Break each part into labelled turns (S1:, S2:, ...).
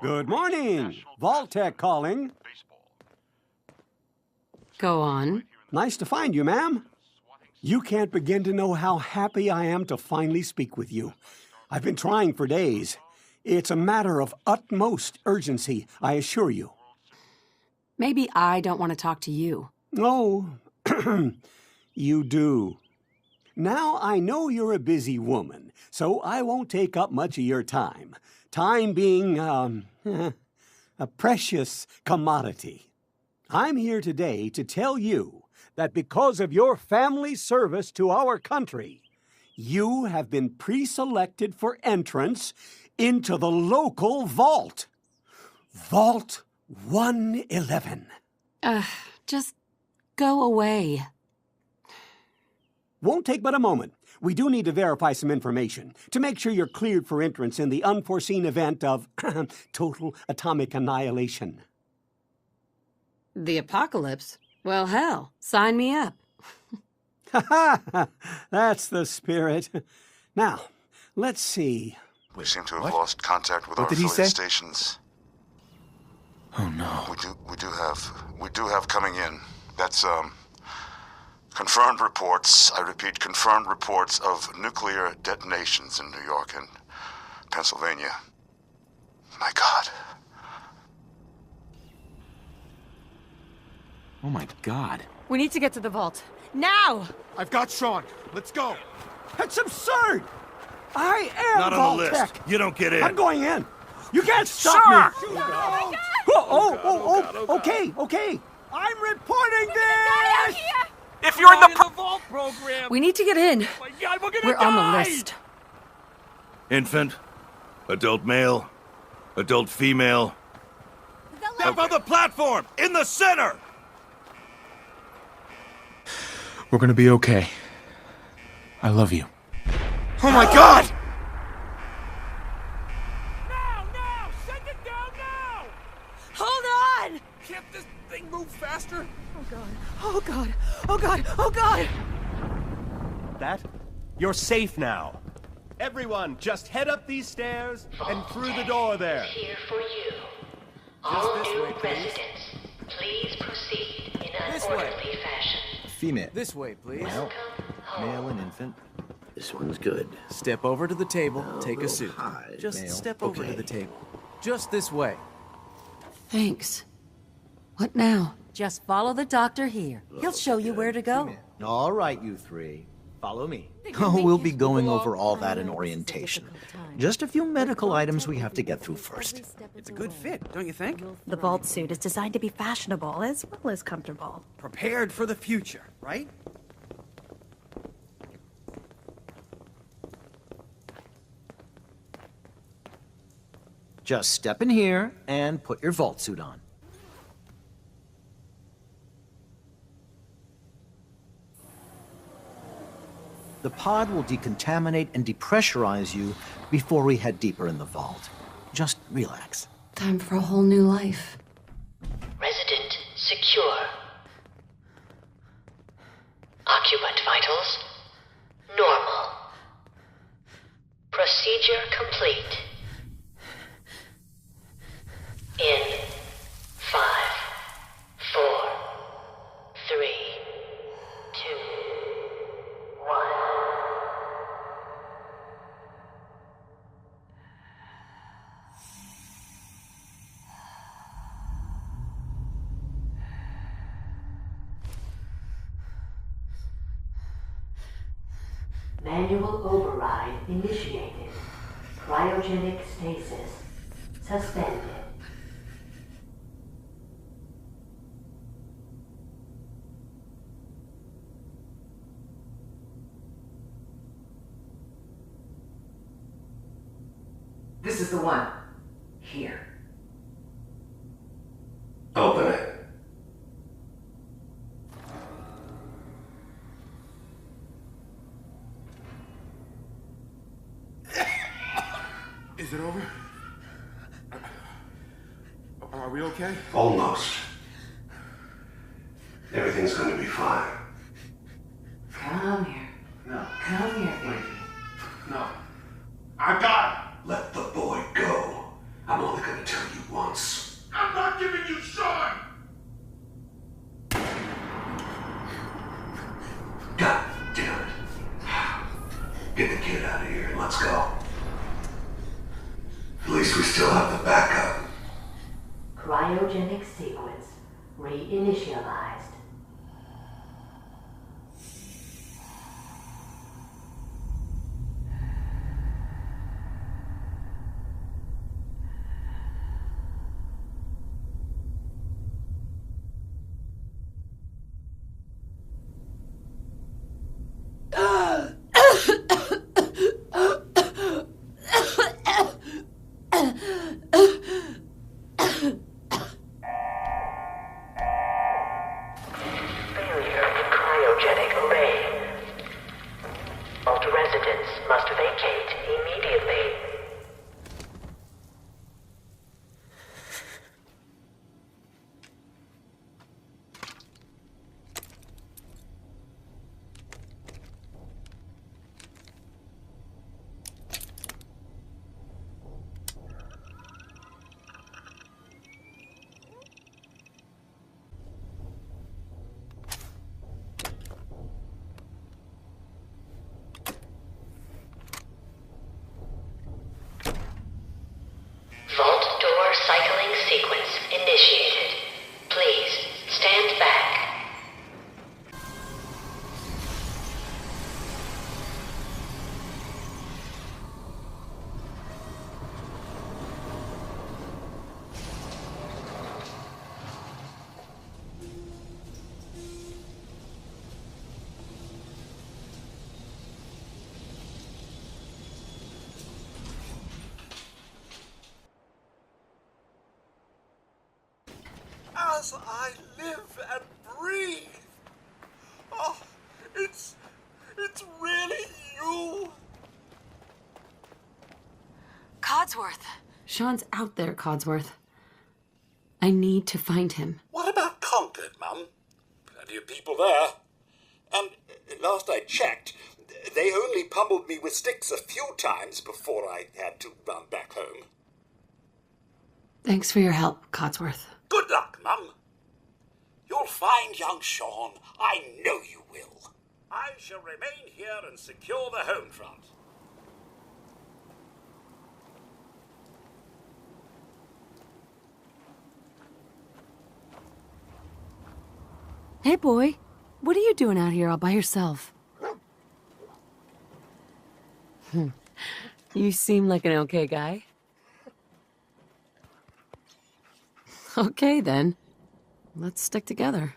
S1: Good morning. Vault-Tec calling.
S2: Go on.
S1: Nice to find you, ma'am. You can't begin to know how happy I am to finally speak with you. I've been trying for days. It's a matter of utmost urgency, I assure you.
S2: Maybe I don't want to talk to you.
S1: Oh, you do. Now, I know you're a busy woman, so I won't take up much of your time. Time being, a precious commodity. I'm here today to tell you that because of your family's service to our country, you have been pre-selected for entrance into the local vault. Vault 111.
S2: Just go away.
S1: Won't take but a moment. We do need to verify some information to make sure you're cleared for entrance in the unforeseen event of total atomic annihilation.
S2: The apocalypse? Well, hell, sign me up.
S1: Ha ha! That's the spirit. Now, let's see.
S3: We seem to have lost contact with our affiliate stations.
S4: Oh no.
S3: We do have coming in. That's confirmed reports. I repeat, confirmed reports of nuclear detonations in New York and Pennsylvania. My God.
S4: Oh my God.
S5: We need to get to the vault. Now!
S6: I've got Sean. Let's go.
S1: That's absurd! I am
S7: Not on the
S1: Vault-Tec.
S7: list. You don't get in.
S1: I'm going in. You can't stop me.
S5: Oh,
S1: Okay. I'm reporting this!
S6: If you're in the vault program.
S5: we need to get in.
S6: Oh my God, we're gonna
S5: We're on
S6: die!
S5: the list.
S7: Infant, adult male, adult female. Up on the platform, in the center!
S4: We're gonna be okay. I love you.
S6: Oh my God!
S5: No! Send it down now! Hold on!
S6: Can't this thing move faster?
S5: Oh God!
S8: That? You're safe now. Everyone, just head up these stairs and through the door there.
S9: Here for you. All new residents, please proceed in an orderly fashion.
S10: Female.
S11: This way, please.
S10: Male. Male and infant.
S11: This one's good. Step over to the table, take a seat. Just
S10: Male.
S11: step over to the table. Just this way.
S2: Thanks. What now? Just follow the doctor here. He'll show you where to go.
S10: All right, you three. Follow me. Oh, we'll be going over all that in orientation. Just a few medical items we have to get through first.
S11: It's a good fit, don't you think?
S12: The vault suit is designed to be fashionable as well as comfortable.
S11: Prepared for the future, right?
S10: Just step in here and put your vault suit on. The pod will decontaminate and depressurize you before we head deeper in the vault. Just relax.
S2: Time for a whole new life.
S9: Resident secure. Occupant vitals normal. Procedure complete. In 5, 4, 3, 2, 1. Manual override initiated. Cryogenic stasis suspended.
S13: This is the one. Here.
S7: Open it.
S6: Is it over? Are we okay?
S7: Almost. Everything's going to be fine.
S13: Come here.
S7: No.
S13: Come here, baby.
S7: No. I got it. Let the boy go. I'm only going to least we still have the backup.
S9: Cryogenic sequence reinitialized. Vault door cycling sequence initiated. Please stand back.
S14: As I live and breathe. Oh, it's really you.
S2: Codsworth. Sean's out there, Codsworth. I need to find him.
S14: What about Concord, Mum? Plenty of people there. And last I checked, they only pummeled me with sticks a few times before I had to run back home.
S2: Thanks for your help, Codsworth.
S14: Good luck, Mum. You'll find young Sean. I know you will. I shall remain here and secure the home front.
S2: Hey, boy. What are you doing out here all by yourself? You seem like an okay guy. Okay, then. Let's stick together.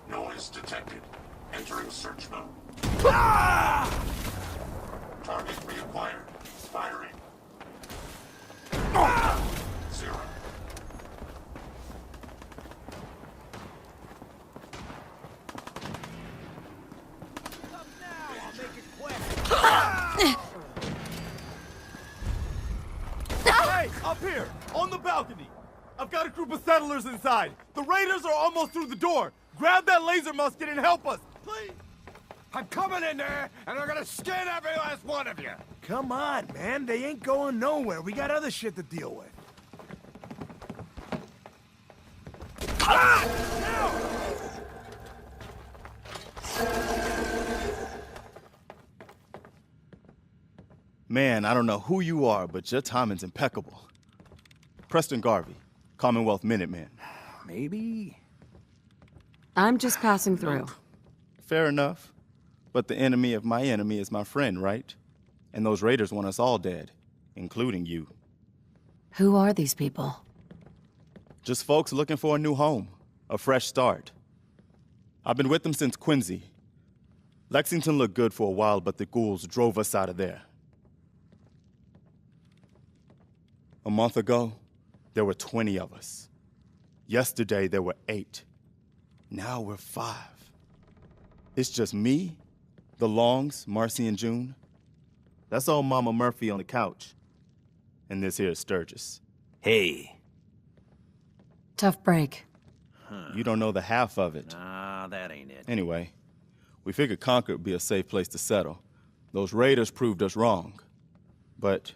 S14: Noise detected. Entering search mode. Target reacquired. Firing. 0.
S5: Hey, up here, on the balcony. I've got a group of settlers inside. The raiders are almost through the door. Grab that laser musket and help us, please.
S6: I'm coming in there, and I'm gonna skin every last one of you. Come on, man. They ain't going nowhere. We got other shit to deal with.
S4: Man, I don't know who you are, but your timing's impeccable. Preston Garvey, Commonwealth Minuteman.
S6: Maybe?
S2: I'm just passing through.
S4: Fair enough. But the enemy of my enemy is my friend, right? And those raiders want us all dead, including you.
S2: Who are these people?
S4: Just folks looking for a new home, a fresh start. I've been with them since Quincy. Lexington looked good for a while, but the ghouls drove us out of there. A month ago, there were 20 of us. Yesterday, there were 8. Now we're 5. It's just me, the Longs, Marcy and June. That's old Mama Murphy on the couch. And this here is Sturgis.
S11: Hey.
S2: Tough break.
S4: You don't know the half of it.
S11: Nah, that ain't it.
S4: Anyway, we figured Concord would be a safe place to settle. Those raiders proved us wrong. But,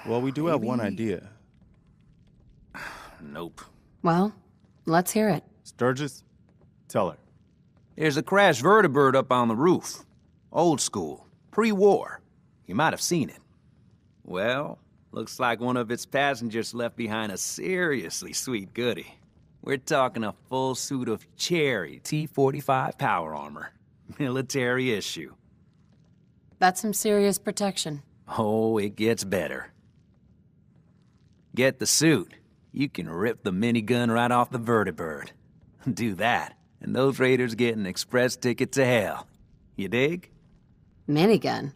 S4: well, we do have one idea.
S11: Nope.
S2: Well, let's hear it.
S4: Sturgis, tell her.
S11: There's a crashed vertibird up on the roof. Old school. Pre-war. You might have seen it. Well, looks like one of its passengers left behind a seriously sweet goodie. We're talking a full suit of cherry T-45 power armor. Military issue.
S2: That's some serious protection.
S11: Oh, it gets better. Get the suit. You can rip the minigun right off the vertibird. Do that, and those raiders get an express ticket to hell. You dig?
S2: Minigun?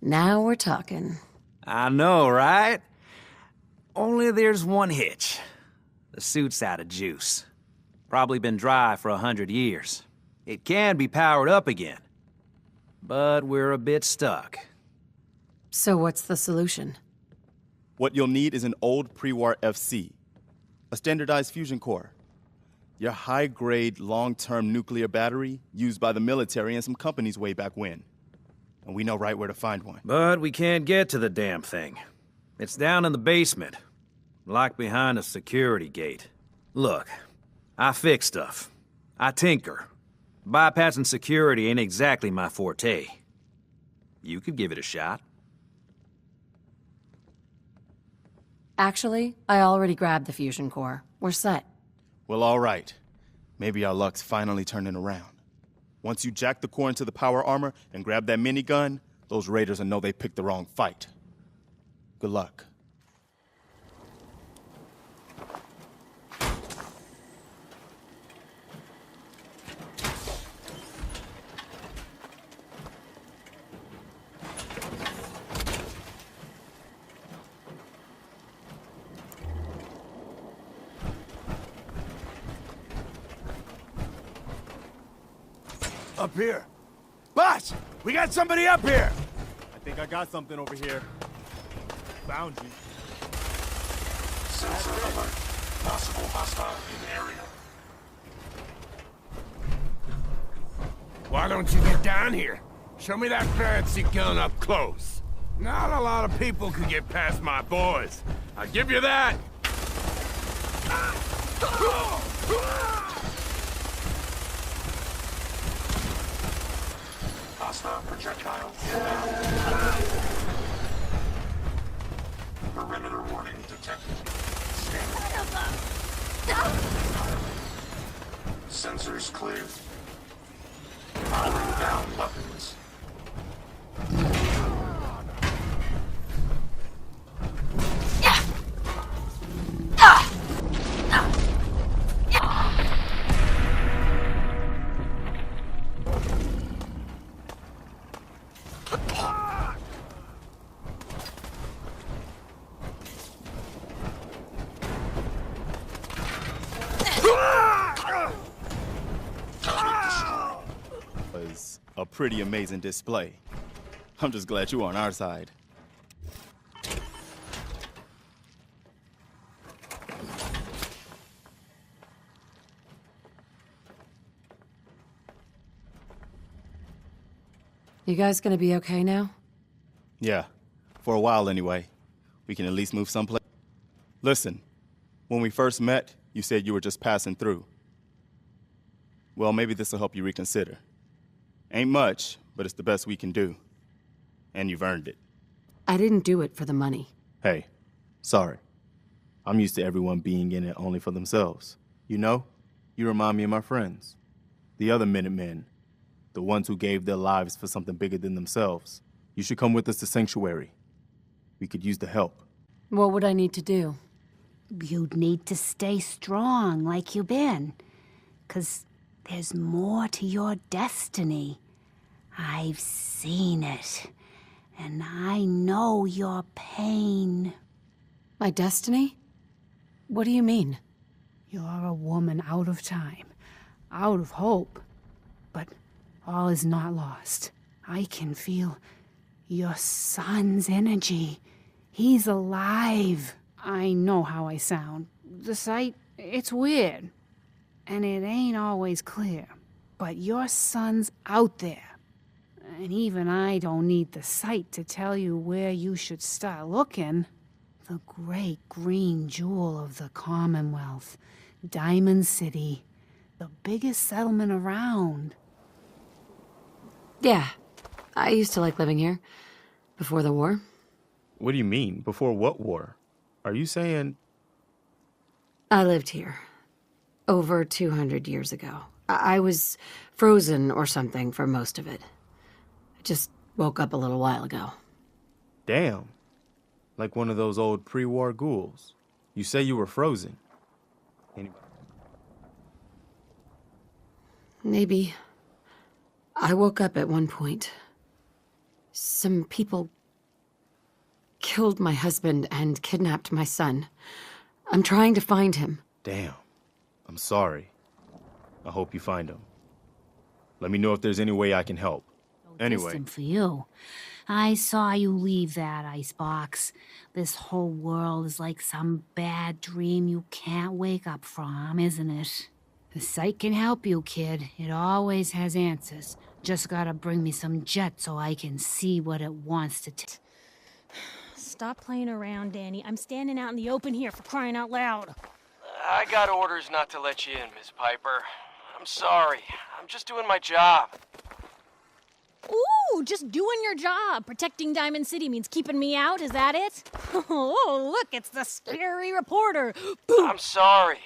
S2: Now we're talking.
S11: I know, right? Only there's one hitch. The suit's out of juice. Probably been dry for 100 years. It can be powered up again. But we're a bit stuck.
S2: So what's the solution?
S4: What you'll need is an old pre-war FC, a standardized fusion core, your high-grade, long-term nuclear battery used by the military and some companies way back when. And we know right where to find one.
S11: But we can't get to the damn thing. It's down in the basement, locked behind a security gate. Look, I fix stuff. I tinker. Bypassing security ain't exactly my forte. You could give it a shot.
S2: Actually, I already grabbed the fusion core. We're set.
S4: Well, all right. Maybe our luck's finally turning around. Once you jack the core into the power armor and grab that minigun, those raiders will know they picked the wrong fight. Good luck.
S6: Up here. Boss, we got somebody up here.
S4: I think I got something over here. Found you.
S7: Sensor alert. Possible hostile in area.
S6: Why don't you get down here? Show me that fancy gun up close. Not a lot of people can get past my boys. I'll give you that.
S7: Hostile projectile inbound. Perimeter warning detected. Sensors clear. Powering down weapons.
S4: Was a pretty amazing display. I'm just glad you're on our side.
S2: You guys gonna be okay now?
S4: Yeah, for a while anyway. We can at least move someplace. Listen, when we first met, you said you were just passing through. Well, maybe this will help you reconsider. Ain't much, but it's the best we can do. And you've earned it.
S2: I didn't do it for the money.
S4: Hey, sorry. I'm used to everyone being in it only for themselves. You know, you remind me of my friends. The other Minutemen. The ones who gave their lives for something bigger than themselves. You should come with us to Sanctuary. We could use the help.
S2: What would I need to do?
S15: You'd need to stay strong like you've been. 'Cause there's more to your destiny. I've seen it. And I know your pain.
S2: My destiny? What do you mean?
S15: You're a woman out of time, out of hope. But all is not lost. I can feel your son's energy. He's alive. I know how I sound. The sight, it's weird. And it ain't always clear. But your son's out there. And even I don't need the sight to tell you where you should start looking. The great green jewel of the Commonwealth. Diamond City. The biggest settlement around.
S2: Yeah, I used to like living here. Before the war.
S4: What do you mean? Before what war? Are you saying...
S2: I lived here. Over 200 years ago. I was frozen or something for most of it. I just woke up a little while ago.
S4: Damn. Like one of those old pre-war ghouls. You say you were frozen. Anybody?
S2: Maybe. I woke up at one point. Some people killed my husband and kidnapped my son. I'm trying to find him.
S4: Damn. I'm sorry. I hope you find him. Let me know if there's any way I can help. Anyway.
S15: Distant for you. I saw you leave that icebox. This whole world is like some bad dream you can't wake up from, isn't it? The site can help you, kid. It always has answers. Just gotta bring me some jet so I can see what it wants to
S16: Stop playing around, Danny. I'm standing out in the open here for crying out loud.
S17: I got orders not to let you in, Miss Piper. I'm sorry. I'm just doing my job.
S16: Ooh, just doing your job. Protecting Diamond City means keeping me out, is that it? Oh, look, it's the scary reporter.
S17: I'm sorry,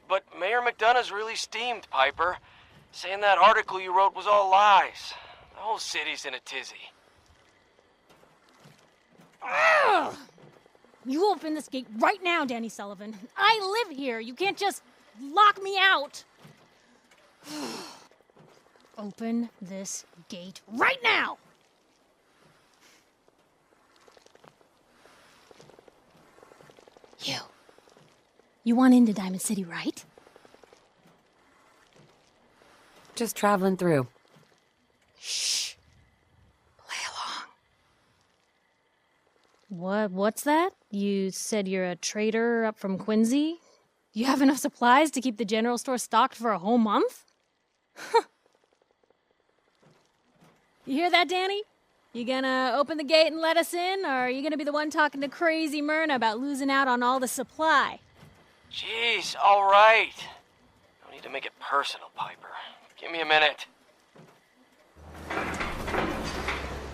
S17: but Mayor McDonough's really steamed, Piper. Saying that article you wrote was all lies. The whole city's in a tizzy.
S16: Ugh! You open this gate right now, Danny Sullivan. I live here. You can't just lock me out. Open this gate right now! You want into Diamond City, right?
S2: Just traveling through.
S16: Shh. What's that? You said you're a trader up from Quincy? You have enough supplies to keep the general store stocked for a whole month? You hear that, Danny? You gonna open the gate and let us in, or are you gonna be the one talking to crazy Myrna about losing out on all the supply?
S17: Jeez, all right. No need to make it personal, Piper. Give me a minute.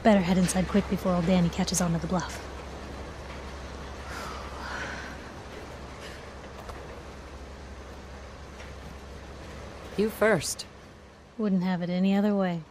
S16: Better head inside quick before old Danny catches on to the bluff.
S2: You first.
S16: Wouldn't have it any other way.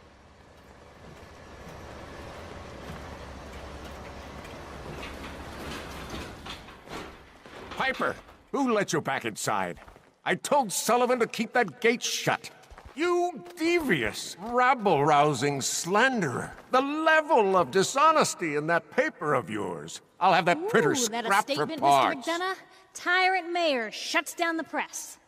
S6: Piper, who let you back inside? I told Sullivan to keep that gate shut. You devious, rabble-rousing slanderer. The level of dishonesty in that paper of yours. I'll have that printer
S16: that a
S6: scrapped for
S16: statement,
S6: parts.
S16: Mr. McDonough? Tyrant mayor shuts down the press.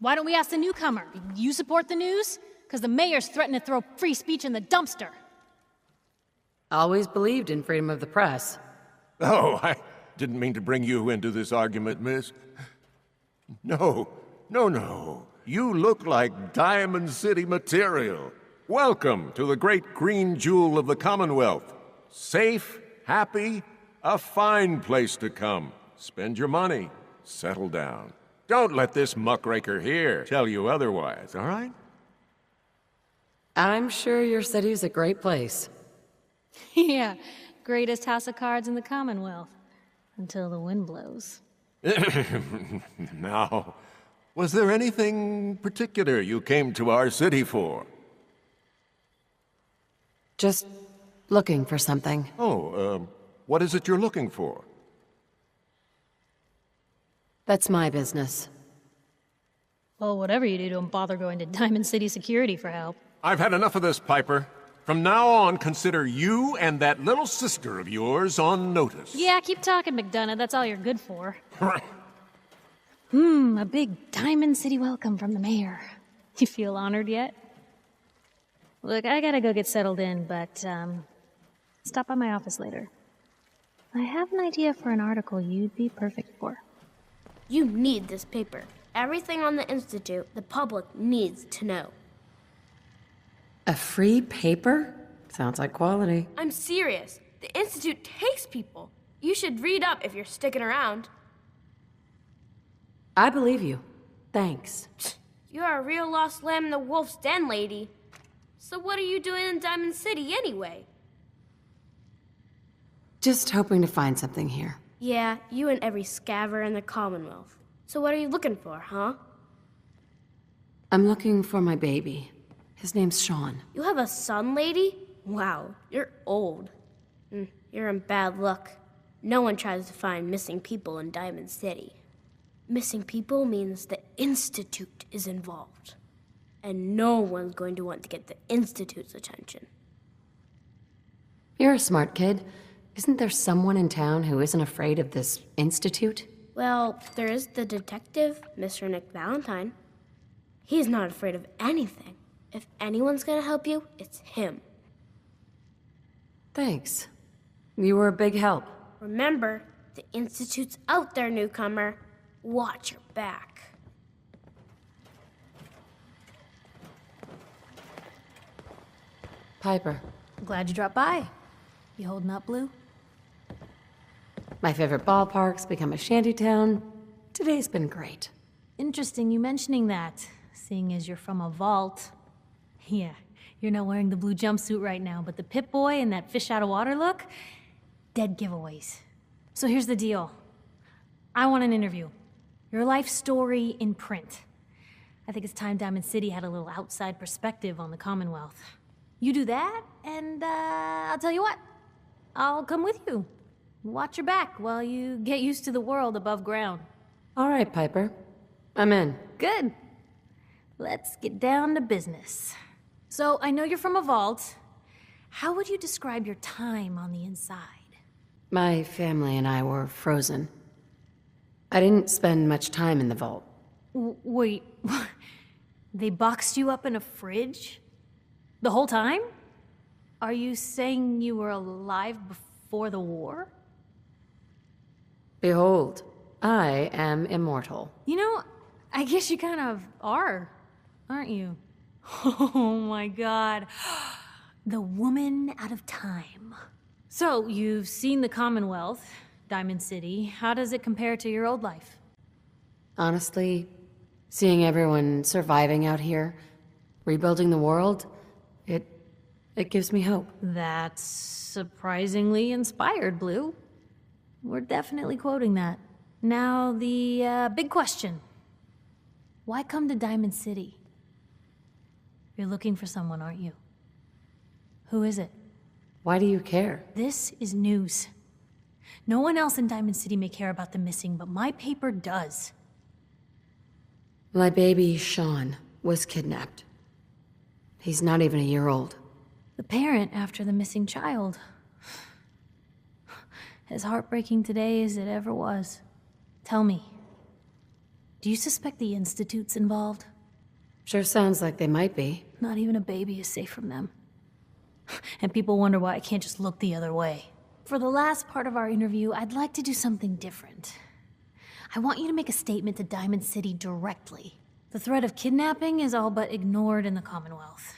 S16: Why don't we ask the newcomer? You support the news? Because the mayor's threatened to throw free speech in the dumpster.
S2: Always believed in freedom of the press.
S6: Oh, I didn't mean to bring you into this argument, miss. No. You look like Diamond City material. Welcome to the great green jewel of the Commonwealth. Safe, happy, a fine place to come. Spend your money. Settle down. Don't let this muckraker here tell you otherwise, all right?
S2: I'm sure your city's a great place.
S16: Yeah, greatest house of cards in the Commonwealth. Until the wind blows.
S6: Now, was there anything particular you came to our city for?
S2: Just looking for something.
S6: Oh, what is it you're looking for?
S2: That's my business.
S16: Well, whatever you do, don't bother going to Diamond City Security for help.
S6: I've had enough of this, Piper. From now on, consider you and that little sister of yours on notice.
S16: Yeah, keep talking, McDonough. That's all you're good for. A big Diamond City welcome from the mayor. You feel honored yet? Look, I gotta go get settled in, but, stop by my office later. I have an idea for an article you'd be perfect for.
S18: You need this paper. Everything on the Institute, the public needs to know.
S2: A free paper? Sounds like quality.
S18: I'm serious. The Institute takes people. You should read up if you're sticking around.
S2: I believe you. Thanks.
S18: You're a real lost lamb in the wolf's den, lady. So what are you doing in Diamond City anyway?
S2: Just hoping to find something here.
S18: Yeah, you and every scaver in the Commonwealth. So what are you looking for, huh?
S2: I'm looking for my baby. His name's Sean.
S18: You have a son, lady? Wow, you're old. You're in bad luck. No one tries to find missing people in Diamond City. Missing people means the Institute is involved. And no one's going to want to get the Institute's attention.
S2: You're a smart kid. Isn't there someone in town who isn't afraid of this Institute?
S18: Well, there is the detective, Mr. Nick Valentine. He's not afraid of anything. If anyone's gonna help you, it's him.
S2: Thanks. You were a big help.
S18: Remember, the Institute's out there, newcomer. Watch your back.
S2: Piper.
S16: Glad you dropped by. You holding up, Blue?
S2: My favorite ballpark's become a shantytown. Today's been great.
S16: Interesting you mentioning that, seeing as you're from a vault. Yeah, you're not wearing the blue jumpsuit right now, but the Pip-Boy and that fish out of water look, dead giveaways. So here's the deal. I want an interview. Your life story in print. I think it's time Diamond City had a little outside perspective on the Commonwealth. You do that, and I'll tell you what. I'll come with you. Watch your back while you get used to the world above ground.
S2: All right, Piper. I'm in.
S16: Good. Let's get down to business. So, I know you're from a vault. How would you describe your time on the inside?
S2: My family and I were frozen. I didn't spend much time in the vault.
S16: Wait, they boxed you up in a fridge? The whole time? Are you saying you were alive before the war?
S2: Behold, I am immortal.
S16: You know, I guess you kind of are, aren't you? Oh my god. The woman out of time. So, you've seen the Commonwealth, Diamond City. How does it compare to your old life?
S2: Honestly, seeing everyone surviving out here, rebuilding the world, it gives me hope.
S16: That's surprisingly inspired, Blue. We're definitely quoting that. Now, the big question. Why come to Diamond City? You're looking for someone, aren't you? Who is it?
S2: Why do you care?
S16: This is news. No one else in Diamond City may care about the missing, but my paper does.
S2: My baby, Sean, was kidnapped. He's not even a year old.
S16: The parent after the missing child. As heartbreaking today as it ever was. Tell me, do you suspect the Institute's involved?
S2: Sure sounds like they might be.
S16: Not even a baby is safe from them. And people wonder why I can't just look the other way. For the last part of our interview, I'd like to do something different. I want you to make a statement to Diamond City directly. The threat of kidnapping is all but ignored in the Commonwealth.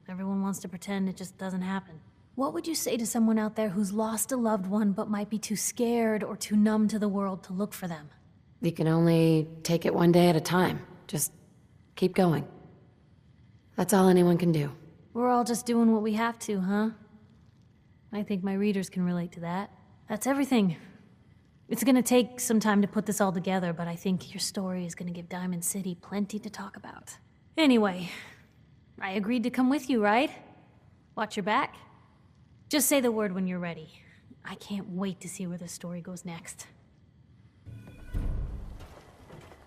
S16: Everyone wants to pretend it just doesn't happen. What would you say to someone out there who's lost a loved one but might be too scared or too numb to the world to look for them?
S2: You can only take it one day at a time. Just keep going. That's all anyone can do.
S16: We're all just doing what we have to, huh? I think my readers can relate to that. That's everything. It's gonna take some time to put this all together, but I think your story is gonna give Diamond City plenty to talk about. Anyway, I agreed to come with you, right? Watch your back. Just say the word when you're ready. I can't wait to see where the story goes next.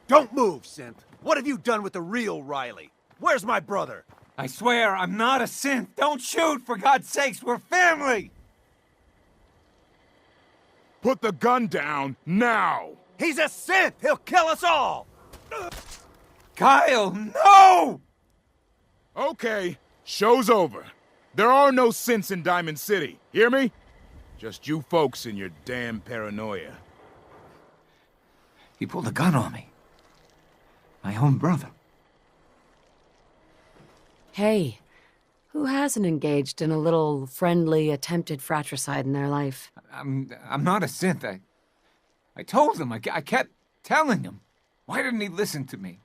S8: Don't move, synth. What have you done with the real Riley? Where's my brother?
S19: I swear, I'm not a synth. Don't shoot, for God's sakes, we're family!
S5: Put the gun down, now!
S8: He's a synth! He'll kill us all!
S19: Kyle, no!
S5: Okay, show's over. There are no synths in Diamond City, hear me? Just you folks and your damn paranoia.
S19: He pulled a gun on me. My own brother.
S2: Hey, Who hasn't engaged in a little friendly, attempted fratricide in their life?
S19: I'm not a synth. I told him. I kept telling him. Why didn't he listen to me?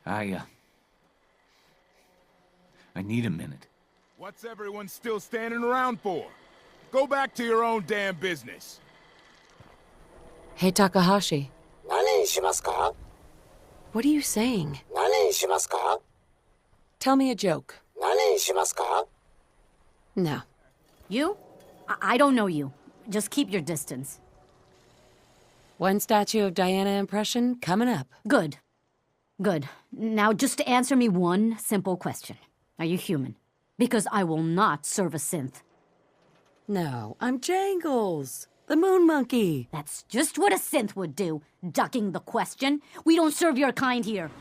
S19: I need a minute.
S5: What's everyone still standing around for? Go back to your own damn business.
S2: Hey, Takahashi.
S20: 何しますか?
S2: What are you saying?
S20: 何しますか?
S2: Tell me a joke.
S20: 何しますか?
S2: No.
S21: You? I don't know you. Just keep your distance.
S2: One Statue of Diana impression coming up.
S21: Good. Good. Now just answer me one simple question. Are you human? Because I will not serve a synth.
S2: No, I'm Jangles, the moon monkey.
S21: That's just what a synth would do, ducking the question. We don't serve your kind here.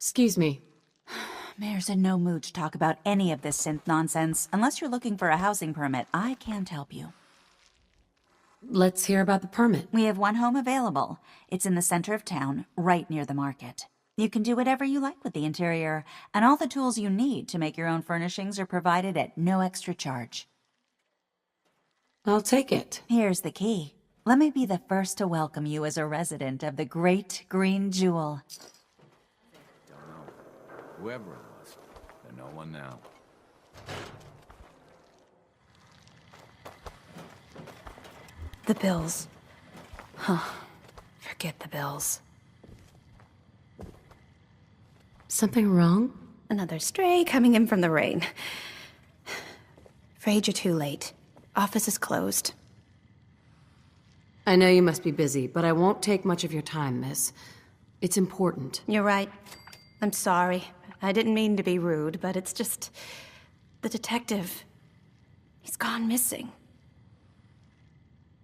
S2: Excuse me.
S22: Mayor's in no mood to talk about any of this synth nonsense. Unless you're looking for a housing permit, I can't help you.
S2: Let's hear about the permit.
S22: We have one home available. It's in the center of town, right near the market. You can do whatever you like with the interior, and all the tools you need to make your own furnishings are provided at no extra charge.
S2: I'll take it.
S22: Here's the key. Let me be the first to welcome you as a resident of the Great Green Jewel.
S11: Whoever it was, there's no one now.
S12: The bills. Huh. Forget the bills.
S2: Something wrong?
S12: Another stray coming in from the rain. Afraid you're too late. Office is closed.
S2: I know you must be busy, but I won't take much of your time, miss. It's important.
S12: You're right. I'm sorry. I didn't mean to be rude, but it's just... the detective... he's gone missing.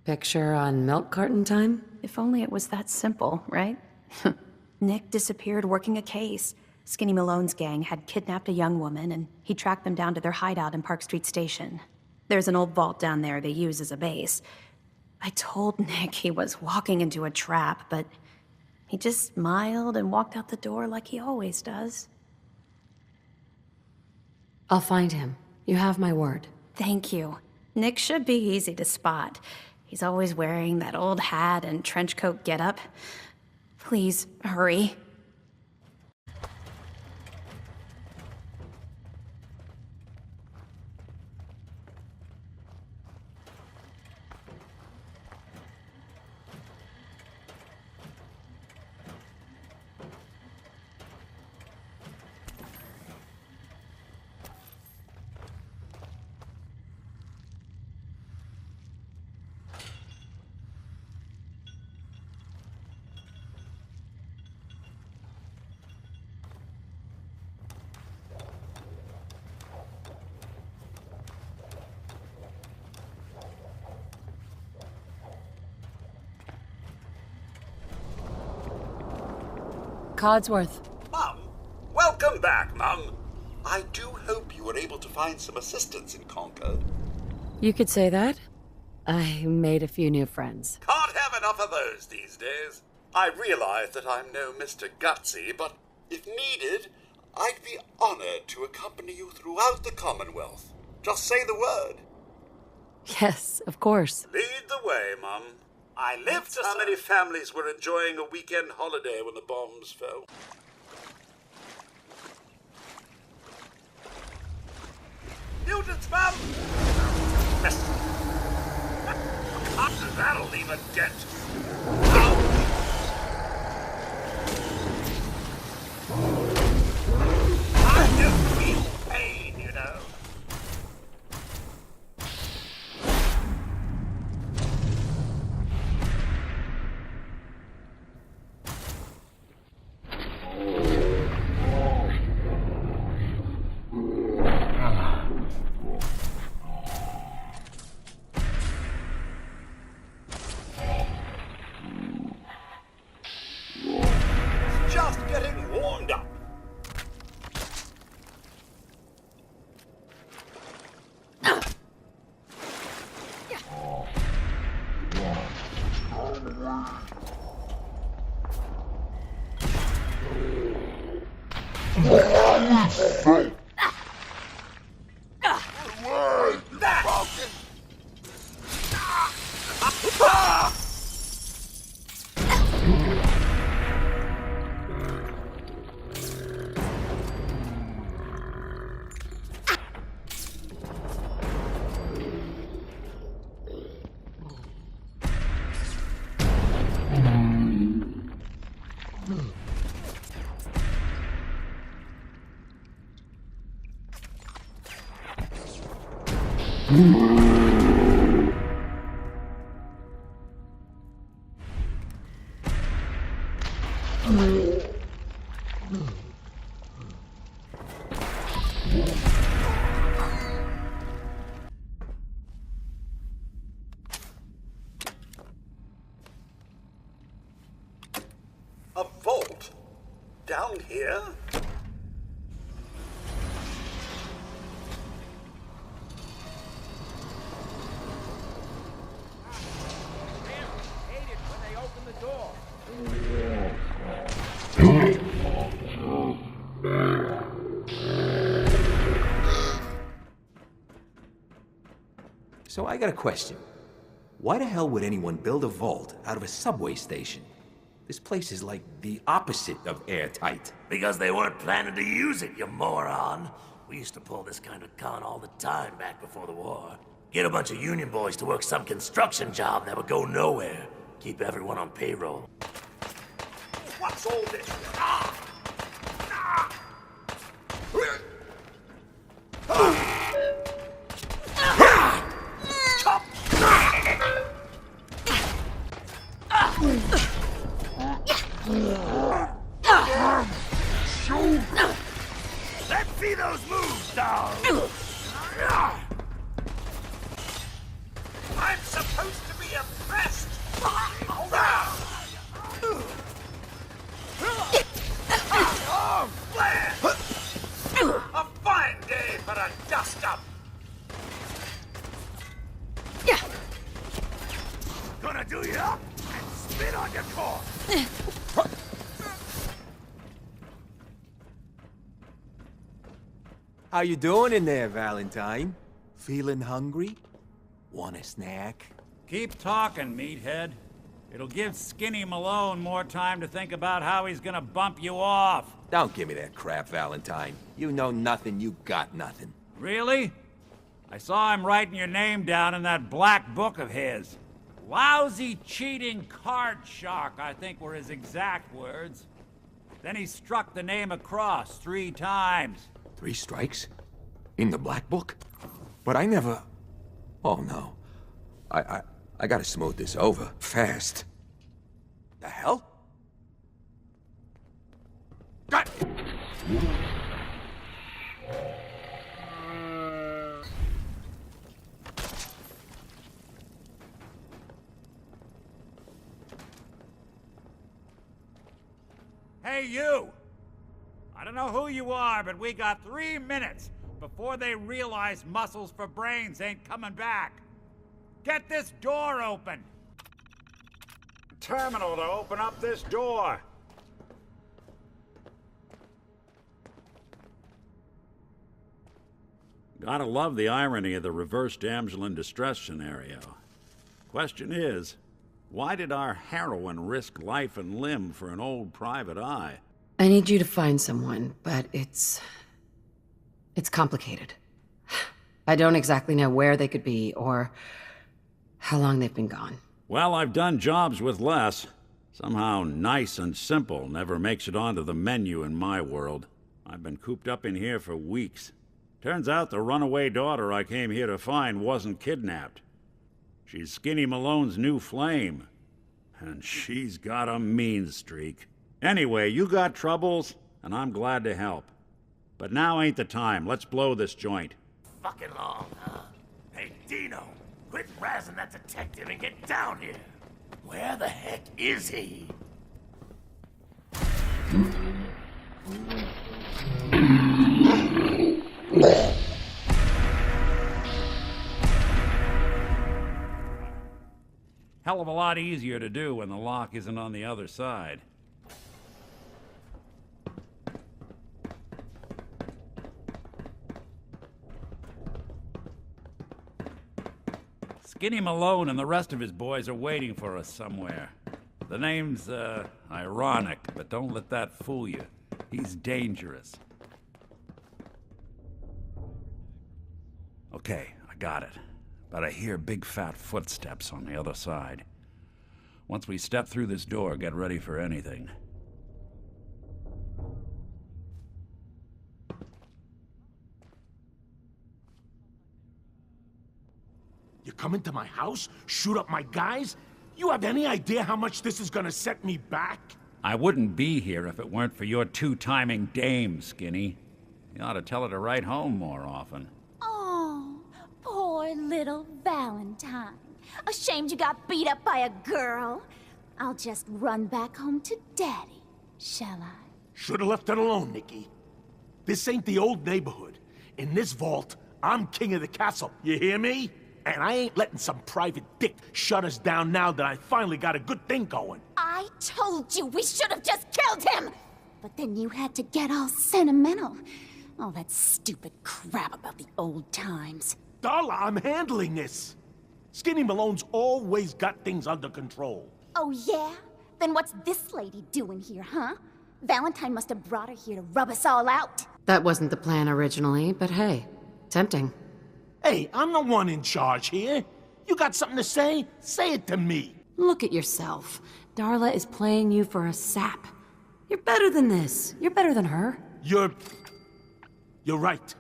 S2: Picture on milk carton time?
S12: If only it was that simple, right? Nick disappeared working a case. Skinny Malone's gang had kidnapped a young woman, and he tracked them down to their hideout in Park Street Station. There's an old vault down there they use as a base. I told Nick he was walking into a trap, but he just smiled and walked out the door like he always does.
S2: I'll find him. You have my word.
S12: Thank you. Nick should be easy to spot. He's always wearing that old hat and trench coat getup. Please, hurry.
S2: Codsworth.
S14: Mum, welcome back, Mum. I do hope you were able to find some assistance in Concord.
S2: You could say that. I made a few new friends.
S14: Can't have enough of those these days. I realize that I'm no Mr. Gutsy, but if needed, I'd be honored to accompany you throughout the Commonwealth. Just say the word.
S2: Yes, of course.
S14: Lead the way, Mum. I lived to how many families were enjoying a weekend holiday when the bombs fell. Mutants, Mum! That'll leave a dent. I don't feel pain, you know. A vault? Down here?
S11: So I got a question. Why the hell would anyone build a vault out of a subway station? This place is like the opposite of airtight.
S1: Because they weren't planning to use it, you moron. We used to pull this kind of con all the time back before the war. Get a bunch of union boys to work some construction job that would go nowhere. Keep everyone on payroll.
S14: What's all this?
S1: Let's see those moves, dog! I'm supposed to be impressed! Oh, Blair! A fine day for a dust-up! Gonna do you up and spit on your corpse!
S3: How you doing in there, Valentine? Feeling hungry? Want a snack?
S23: Keep talking, meathead. It'll give Skinny Malone more time to think about how he's gonna bump you off.
S3: Don't give me that crap, Valentine. You know nothing, you got nothing.
S23: Really? I saw him writing your name down in that black book of his. Lousy, cheating card shark, I think were his exact words. Then he struck the name across 3 times.
S11: 3 strikes? In the black book? But I never... Oh, no. I gotta smooth this over. Fast.
S3: The hell?
S11: God!
S23: Hey, you! I don't know who you are, but we got 3 minutes before they realize muscles for brains ain't coming back. Get this door open! Terminal to open up this door! Gotta love the irony of the reverse damsel in distress scenario. Question is, why did our heroine risk life and limb for an old private eye?
S2: I need you to find someone, but it's complicated. I don't exactly know where they could be or how long they've been gone.
S23: Well, I've done jobs with less. Somehow nice and simple never makes it onto the menu in my world. I've been cooped up in here for weeks. Turns out the runaway daughter I came here to find wasn't kidnapped. She's Skinny Malone's new flame. And she's got a mean streak. Anyway, you got troubles, and I'm glad to help. But now ain't the time. Let's blow this joint.
S1: Fucking long, huh? Hey, Dino, quit razzing that detective and get down here. Where the heck is he?
S23: Hell of a lot easier to do when the lock isn't on the other side. Skinny Malone and the rest of his boys are waiting for us somewhere. The name's, ironic, but don't let that fool you. He's dangerous. Okay, I got it. But I hear big fat footsteps on the other side. Once we step through this door, get ready for anything.
S9: You come into my house, shoot up my guys? You have any idea how much this is gonna set me back?
S23: I wouldn't be here if it weren't for your two-timing dame, Skinny. You ought to tell her to write home more often.
S10: Oh, poor little Valentine. Ashamed you got beat up by a girl? I'll just run back home to Daddy, shall I?
S9: Should've left it alone, Nikki. This ain't the old neighborhood. In this vault, I'm king of the castle, you hear me? And I ain't letting some private dick shut us down now that I finally got a good thing going.
S10: I told you we should have just killed him! But then you had to get all sentimental. All that stupid crap about the old times.
S9: Darla, I'm handling this. Skinny Malone's always got things under control.
S10: Oh yeah? Then what's this lady doing here, huh? Valentine must have brought her here to rub us all out.
S2: That wasn't the plan originally, but hey, tempting.
S9: Hey, I'm the one in charge here. You got something to say? Say it to me.
S2: Look at yourself. Darla is playing you for a sap. You're better than this. You're better than her.
S9: You're right.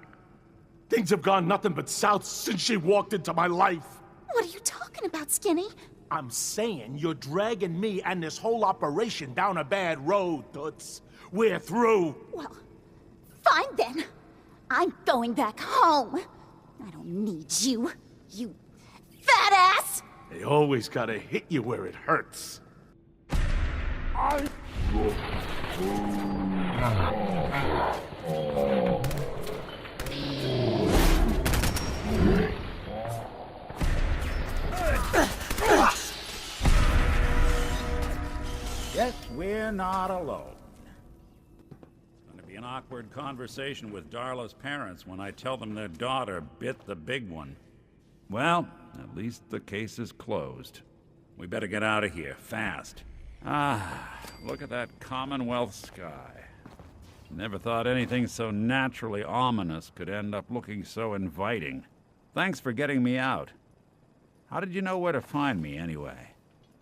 S9: Things have gone nothing but south since she walked into my life.
S10: What are you talking about, Skinny?
S9: I'm saying you're dragging me and this whole operation down a bad road, Toots. We're through.
S10: Well, fine then. I'm going back home. I don't need you, you fat ass!
S9: They always gotta hit you where it hurts.
S23: Guess we're not alone. It's going to be an awkward conversation with Darla's parents when I tell them their daughter bit the big one. Well, at least the case is closed. We better get out of here, fast. Look at that Commonwealth sky. Never thought anything so naturally ominous could end up looking so inviting. Thanks for getting me out. How did you know where to find me, anyway?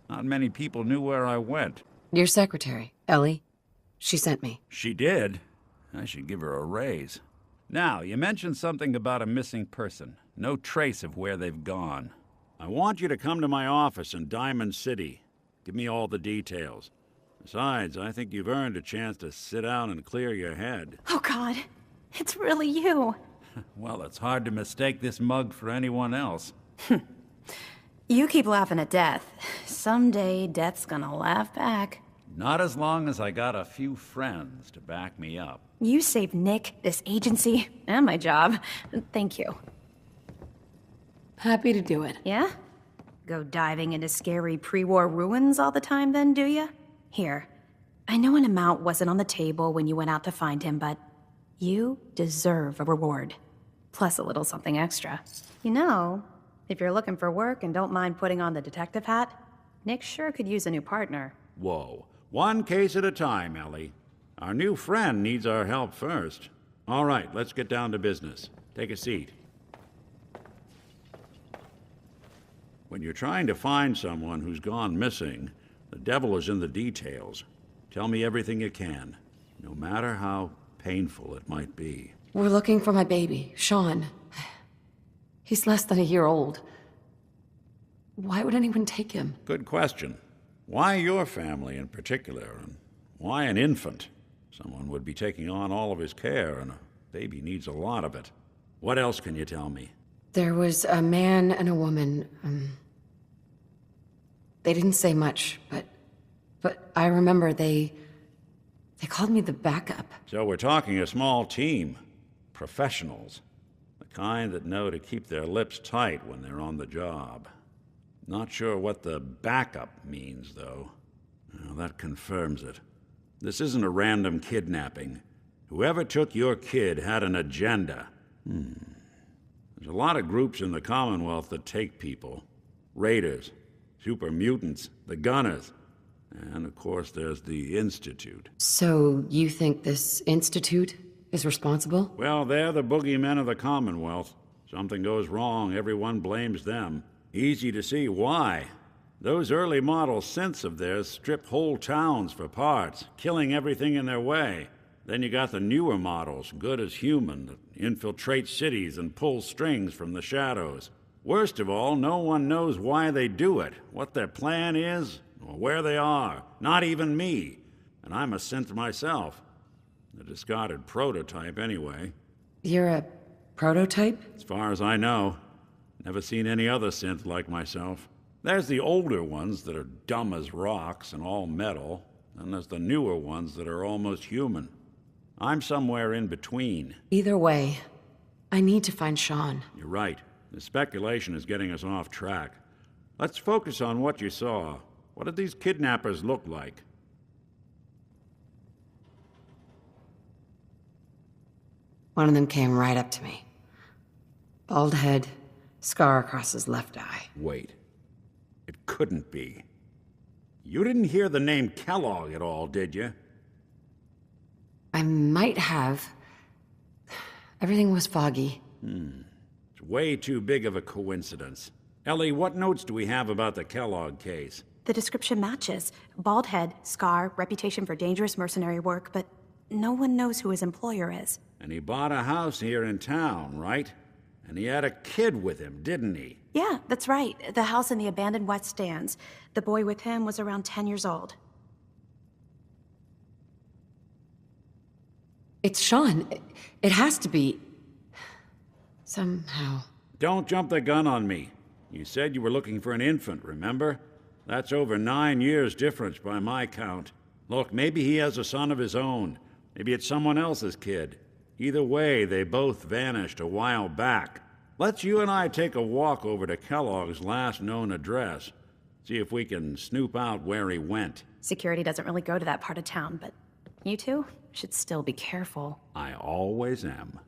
S23: Not many people knew where I went.
S2: Your secretary, Ellie. She sent me.
S23: She did? I should give her a raise. Now, you mentioned something about a missing person. No trace of where they've gone. I want you to come to my office in Diamond City. Give me all the details. Besides, I think you've earned a chance to sit down and clear your head.
S12: Oh, God. It's really you.
S23: Well, it's hard to mistake this mug for anyone else.
S12: You keep laughing at death. Someday, death's gonna laugh back.
S23: Not as long as I got a few friends to back me up.
S12: You saved Nick, this agency, and my job. Thank you.
S2: Happy to do it.
S12: Yeah? Go diving into scary pre-war ruins all the time then, do ya? Here, I know an amount wasn't on the table when you went out to find him, but you deserve a reward. Plus a little something extra. You know, if you're looking for work and don't mind putting on the detective hat, Nick sure could use a new partner.
S23: Whoa. One case at a time, Ellie. Our new friend needs our help first. All right, let's get down to business. Take a seat. When you're trying to find someone who's gone missing, the devil is in the details. Tell me everything you can, no matter how painful it might be.
S2: We're looking for my baby, Sean. He's less than a year old. Why would anyone take him?
S23: Good question. Why your family in particular, and why an infant? Someone would be taking on all of his care, and a baby needs a lot of it. What else can you tell me?
S2: There was a man and a woman. They didn't say much, but I remember they called me the backup.
S23: So we're talking a small team. Professionals. The kind that know to keep their lips tight when they're on the job. Not sure what the backup means, though. Well, that confirms it. This isn't a random kidnapping. Whoever took your kid had an agenda. There's a lot of groups in the Commonwealth that take people. Raiders, super mutants, the Gunners, and of course there's the Institute.
S2: So you think this Institute is responsible?
S23: Well, they're the boogeymen of the Commonwealth. Something goes wrong, everyone blames them. Easy to see why. Those early model synths of theirs strip whole towns for parts, killing everything in their way. Then you got the newer models, good as human, that infiltrate cities and pull strings from the shadows. Worst of all, no one knows why they do it, what their plan is, or where they are. Not even me. And I'm a synth myself. A discarded prototype, anyway.
S2: You're a prototype?
S23: As far as I know. Never seen any other synth like myself. There's the older ones that are dumb as rocks and all metal, and there's the newer ones that are almost human. I'm somewhere in between.
S2: Either way, I need to find Sean.
S23: You're right. The speculation is getting us off track. Let's focus on what you saw. What did these kidnappers look like?
S2: One of them came right up to me. Bald head, scar across his left eye.
S23: Wait. It couldn't be. You didn't hear the name Kellogg at all, did you?
S2: I might have. Everything was foggy.
S23: It's way too big of a coincidence. Ellie, what notes do we have about the Kellogg case?
S12: The description matches. Bald head, scar, reputation for dangerous mercenary work, but no one knows who his employer is.
S23: And he bought a house here in town, right? And he had a kid with him, didn't he?
S12: Yeah, that's right. The house in the abandoned West Stands. The boy with him was around 10 years old.
S2: It's Sean. It has to be. Somehow.
S23: Don't jump the gun on me. You said you were looking for an infant, remember? That's over 9 years difference by my count. Look, maybe he has a son of his own. Maybe it's someone else's kid. Either way, they both vanished a while back. Let's you and I take a walk over to Kellogg's last known address. See if we can snoop out where he went.
S12: Security doesn't really go to that part of town, but you two should still be careful.
S23: I always am.